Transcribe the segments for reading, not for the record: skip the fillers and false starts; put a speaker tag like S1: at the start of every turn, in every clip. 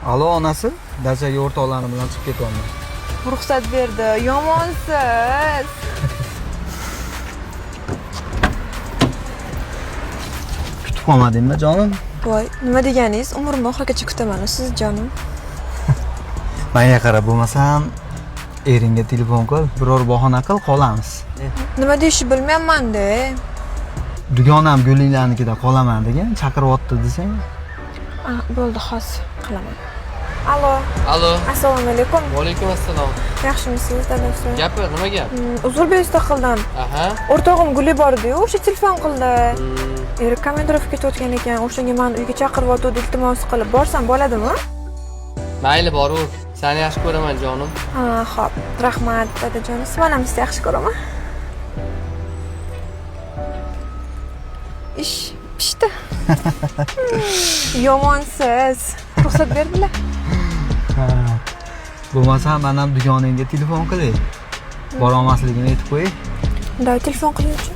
S1: Alo onasi, dachaga o'rtoqlarim bilan chiqib ketyapman.
S2: Ruxsat berdi. Yomonsiz.
S1: Kutib qolmadingmi jonim?
S2: Voy, nima deganingiz? Umrim oxirigacha kutaman siz jonim.
S1: Menga qarab bo'lmasam, eringga telefon qil, biror bahona qil qolamiz.
S2: Nima deyishni bilmayman-da.
S1: Dugonam Gulinglarnikida qolaman degan, chaqiryapti desang.
S2: Bo'ldi, hozir qilaman. Alo.
S3: Alo.
S2: Assalomu alaykum.
S3: Va alaykum assalom.
S2: Yaxshimisiz, dadasi?
S3: Gapir, nima gap?
S2: Uzrbekiston qildim.
S3: Aha.
S2: O'rtog'im Guli bordi-yu, o'sha telefon qildi. Eri komandirovka ketayotgan ekan, o'shanga meni uyga chaqiryapti, iltimos qilib borsam bo'ladimi?
S3: Mayli, boraver. Seni yaxshi ko'raman, jonim.
S2: Ha, xo'p. Rahmat, dadajon. Siz ham sizni yaxshi ko'raman. Ish pishdi. Yomonsiz. Ruxsat berdilar.
S1: Bo'lmasa men ham dugonangga telefon qilay. Bora olmasligini aytib qo'y.
S2: Da, telefon qiling-chi.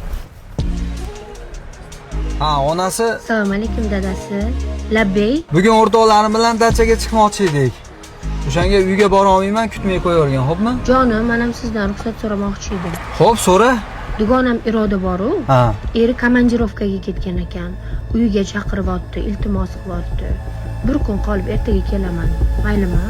S1: Ha, onasi.
S4: Assalomu alaykum dadasi. Labbay.
S1: Bugun o'rtoqlarim bilan dachaga chiqmoqchi edik. O'shanga uyga bora olmayman, kutmay qo'yavergan, xo'pmi?
S4: Jonim, men ham sizdan ruxsat so'ramoqchi edim.
S1: Xo'p, so'ra.
S4: Dugonam Iroda boru.
S1: Ha.
S4: Eri komandirovkaga ketgan ekan. Uyiga chaqiryapti, iltimos qilyapti. Bir kun qolib ertaga kelaman. Maylimi?